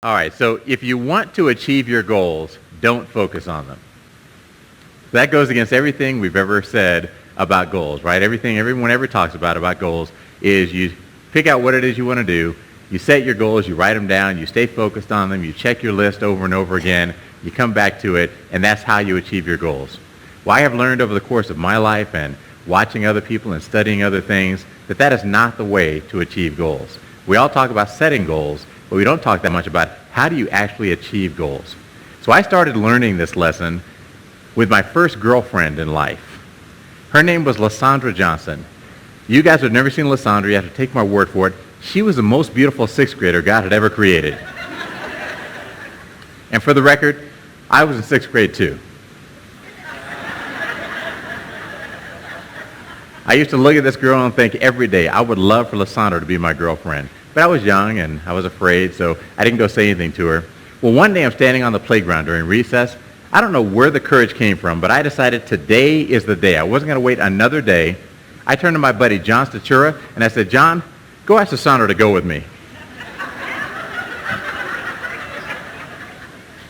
All right, so if you want to achieve your goals, don't focus on them. That goes against everything we've ever said about goals, right? Everything everyone ever talks about goals is you pick out what it is you want to do, you set your goals, you write them down, you stay focused on them, you check your list over and over again, you come back to it, and that's how you achieve your goals. Well, I have learned over the course of my life and watching other people and studying other things that that is not the way to achieve goals. We all talk about setting goals, but we don't talk that much about how do you actually achieve goals. So I started learning this lesson with my first girlfriend in life. Her name was Lysandra Johnson. You guys have never seen Lysandra. You have to take my word for it. She was the most beautiful sixth grader God had ever created. And for the record, I was in sixth grade too. I used to look at this girl and think every day I would love for Lysandra to be my girlfriend. But I was young and I was afraid, so I didn't go say anything to her. Well, one day I'm standing on the playground during recess. I don't know where the courage came from, but I decided today is the day. I wasn't going to wait another day. I turned to my buddy, John Statura, and I said, John, go ask Lysandra to go with me.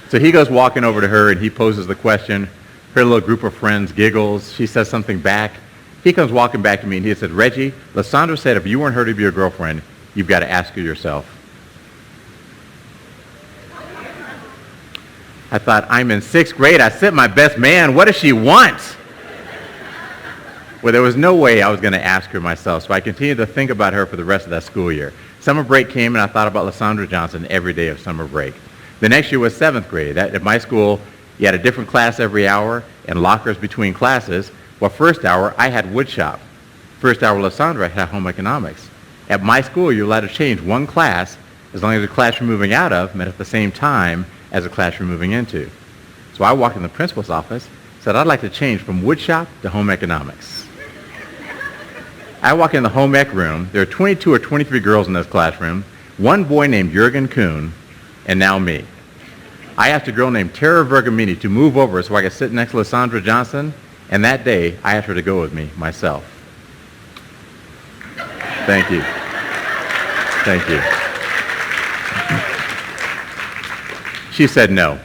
So he goes walking over to her and he poses the question. Her little group of friends giggles. She says something back. He comes walking back to me and he said, Reggie, Lysandra said if you want her to be your girlfriend, you've got to ask her yourself. I thought, I'm in sixth grade. I sent my best man. What does she want? Well, there was no way I was going to ask her myself, so I continued to think about her for the rest of that school year. Summer break came, and I thought about Lysandra Johnson every day of summer break. The next year was seventh grade. At my school, you had a different class every hour and lockers between classes. Well, first hour, I had wood shop. First hour, Lysandra had home economics. At my school, you're allowed to change one class as long as the class you're moving out of met at the same time as the class you're moving into. So I walked in the principal's office, said I'd like to change from wood shop to home economics. I walk in the home ec room. There are 22 or 23 girls in this classroom, one boy named Jürgen Kuhn, and now me. I asked a girl named Tara Vergamini to move over so I could sit next to Lysandra Johnson, and that day I asked her to go with me myself. Thank you. Thank you. She said no.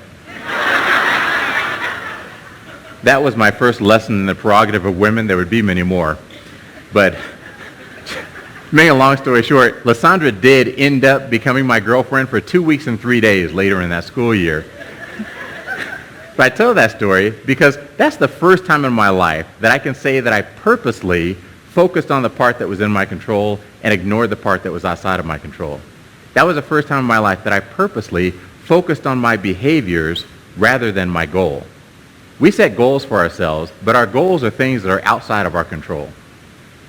That was my first lesson in the prerogative of women. There would be many more. But making a long story short, Lysandra did end up becoming my girlfriend for 2 weeks and 3 days later in that school year. But I tell that story because that's the first time in my life that I can say that I purposely focused on the part that was in my control and ignored the part that was outside of my control. That was the first time in my life that I purposely focused on my behaviors rather than my goal. We set goals for ourselves, but our goals are things that are outside of our control.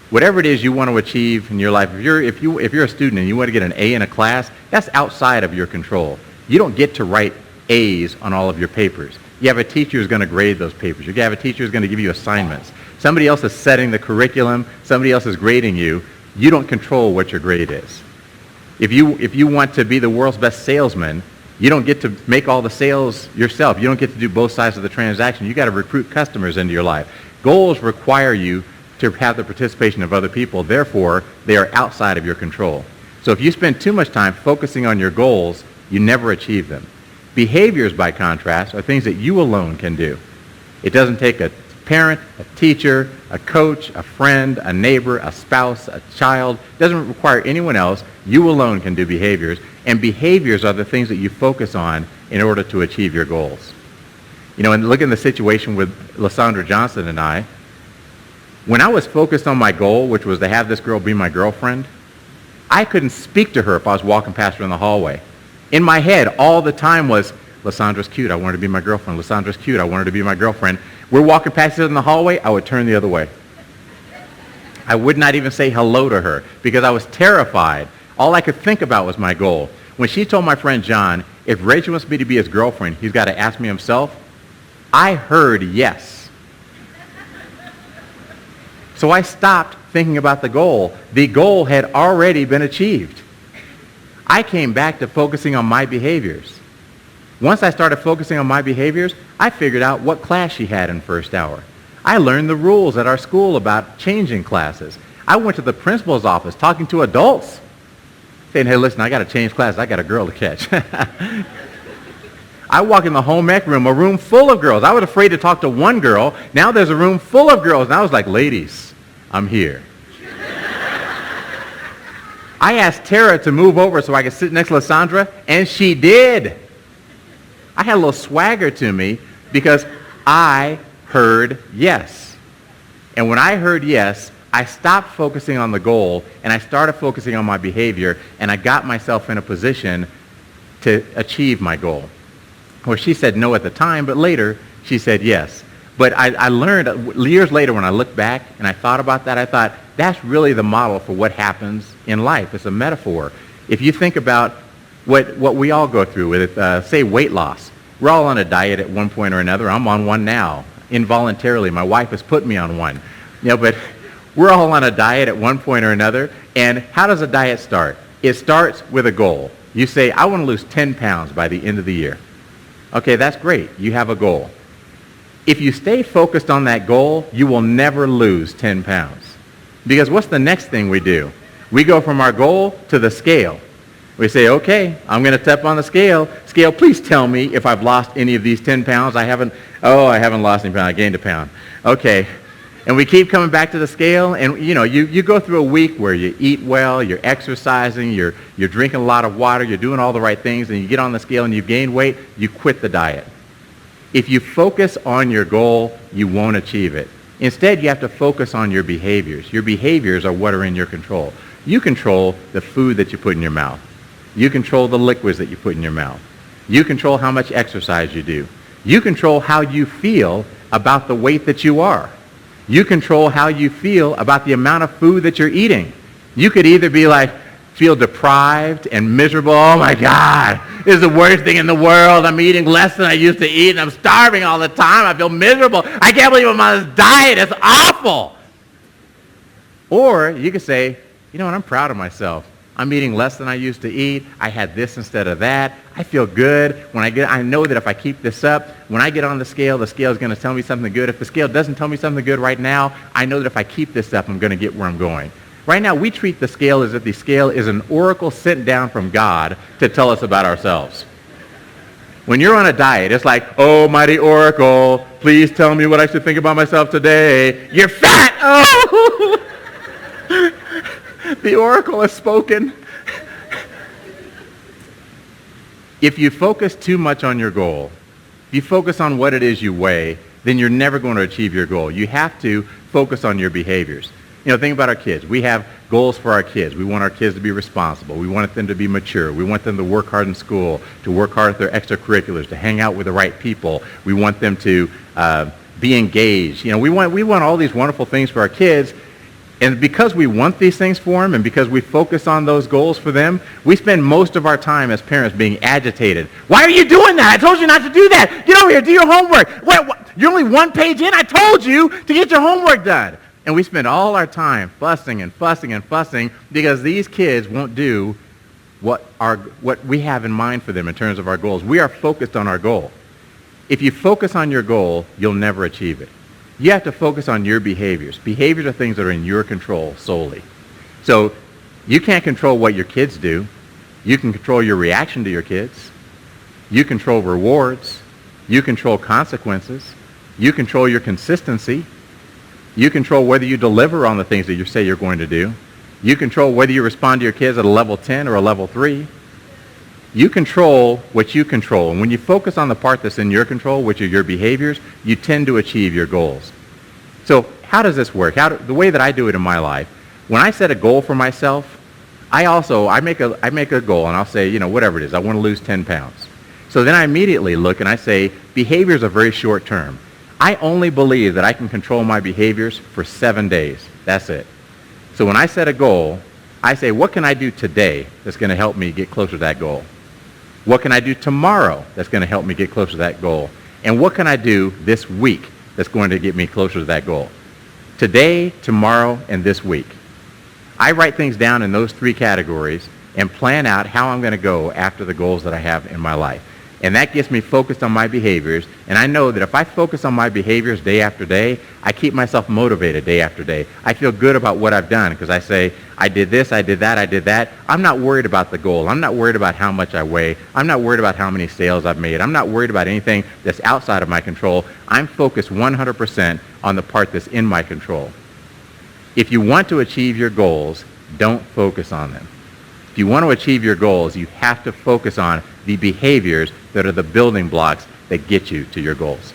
Whatever it is you want to achieve in your life, if you're a student and you want to get an A in a class, that's outside of your control. You don't get to write A's on all of your papers. You have a teacher who's going to grade those papers. You have a teacher who's going to give you assignments. Somebody else is setting the curriculum. Somebody else is grading you. You don't control what your grade is. If you want to be the world's best salesman, you don't get to make all the sales yourself. You don't get to do both sides of the transaction. You got to recruit customers into your life. Goals require you to have the participation of other people. Therefore, they are outside of your control. So if you spend too much time focusing on your goals, you never achieve them. Behaviors, by contrast, are things that you alone can do. It doesn't take a parent, a teacher, a coach, a friend, a neighbor, a spouse, a child. It doesn't require anyone else. You alone can do behaviors. And behaviors are the things that you focus on in order to achieve your goals. You know, and look at the situation with Lysandra Johnson and I. When I was focused on my goal, which was to have this girl be my girlfriend, I couldn't speak to her if I was walking past her in the hallway. In my head, all the time was, Lysandra's cute, I want her to be my girlfriend. Lysandra's cute, I want her to be my girlfriend. We're walking past her in the hallway, I would turn the other way. I would not even say hello to her because I was terrified. All I could think about was my goal. When she told my friend John, if Reggie wants me to be his girlfriend, he's got to ask me himself, I heard yes. So I stopped thinking about the goal. The goal had already been achieved. I came back to focusing on my behaviors. Once I started focusing on my behaviors, I figured out what class she had in first hour. I learned the rules at our school about changing classes. I went to the principal's office talking to adults. saying, hey, listen, I got to change classes. I got a girl to catch. I walk in the home ec room, a room full of girls. I was afraid to talk to one girl. Now there's a room full of girls. And I was like, ladies, I'm here. I asked Tara to move over so I could sit next to Lysandra, and she did. I had a little swagger to me because I heard yes. And when I heard yes, I stopped focusing on the goal, and I started focusing on my behavior, and I got myself in a position to achieve my goal. Well, she said no at the time, but later she said yes. But I learned years later when I looked back and I thought about that, I thought that's really the model for what happens in life. It's a metaphor. If you think about what we all go through with, say, weight loss. We're all on a diet at one point or another. I'm on one now, involuntarily. My wife has put me on one. But we're all on a diet at one point or another. And how does a diet start? It starts with a goal. You say, I want to lose 10 pounds by the end of the year. Okay, that's great. You have a goal. If you stay focused on that goal, you will never lose 10 pounds. Because what's the next thing we do? We go from our goal to the scale. We say, okay, I'm going to step on the scale. Scale, please tell me if I've lost any of these 10 pounds. I haven't lost any pounds. I gained a pound. Okay. And we keep coming back to the scale, and you go through a week where you eat well, you're exercising, you're drinking a lot of water, you're doing all the right things, and you get on the scale and you've gained weight, you quit the diet. If you focus on your goal, you won't achieve it. Instead, you have to focus on your behaviors. Your behaviors are what are in your control. You control the food that you put in your mouth. You control the liquids that you put in your mouth. You control how much exercise you do. You control how you feel about the weight that you are. You control how you feel about the amount of food that you're eating. You could either be like, feel deprived and miserable. Oh my God, this is the worst thing in the world. I'm eating less than I used to eat, and I'm starving all the time. I feel miserable. I can't believe I'm on this diet. It's awful. Or you could say, you know what, I'm proud of myself. I'm eating less than I used to eat. I had this instead of that. I feel good. I know that if I keep this up, when I get on the scale is going to tell me something good. If the scale doesn't tell me something good right now, I know that if I keep this up, I'm going to get where I'm going. Right now, we treat the scale as if the scale is an oracle sent down from God to tell us about ourselves. When you're on a diet, it's like, oh, mighty oracle, please tell me what I should think about myself today. You're fat! Oh! The oracle has spoken. If you focus too much on your goal, if you focus on what it is you weigh, then you're never going to achieve your goal. You have to focus on your behaviors. Think about our kids. We have goals for our kids. We want our kids to be responsible. We want them to be mature. We want them to work hard in school, to work hard at their extracurriculars, to hang out with the right people. We want them to be engaged. We want all these wonderful things for our kids. And because we want these things for them and because we focus on those goals for them, we spend most of our time as parents being agitated. Why are you doing that? I told you not to do that. Get over here. Do your homework. What? You're only one page in. I told you to get your homework done. And we spend all our time fussing and fussing and fussing because these kids won't do what we have in mind for them in terms of our goals. We are focused on our goal. If you focus on your goal, you'll never achieve it. You have to focus on your behaviors. Behaviors are things that are in your control solely. So you can't control what your kids do. You can control your reaction to your kids. You control rewards. You control consequences. You control your consistency. You control whether you deliver on the things that you say you're going to do. You control whether you respond to your kids at a level 10 or a level 3. You control what you control. And when you focus on the part that's in your control, which are your behaviors, you tend to achieve your goals. So how does this work? The way that I do it in my life, when I set a goal for myself, I make a goal and I'll say, whatever it is, I want to lose 10 pounds. So then I immediately look and I say, behaviors are very short term. I only believe that I can control my behaviors for 7 days. That's it. So when I set a goal, I say, what can I do today that's going to help me get closer to that goal? What can I do tomorrow that's going to help me get closer to that goal? And what can I do this week that's going to get me closer to that goal? Today, tomorrow, and this week. I write things down in those 3 categories and plan out how I'm going to go after the goals that I have in my life. And that gets me focused on my behaviors. And I know that if I focus on my behaviors day after day, I keep myself motivated day after day. I feel good about what I've done because I say, I did this, I did that, I did that. I'm not worried about the goal. I'm not worried about how much I weigh. I'm not worried about how many sales I've made. I'm not worried about anything that's outside of my control. I'm focused 100% on the part that's in my control. If you want to achieve your goals, don't focus on them. If you want to achieve your goals, you have to focus on the behaviors that are the building blocks that get you to your goals.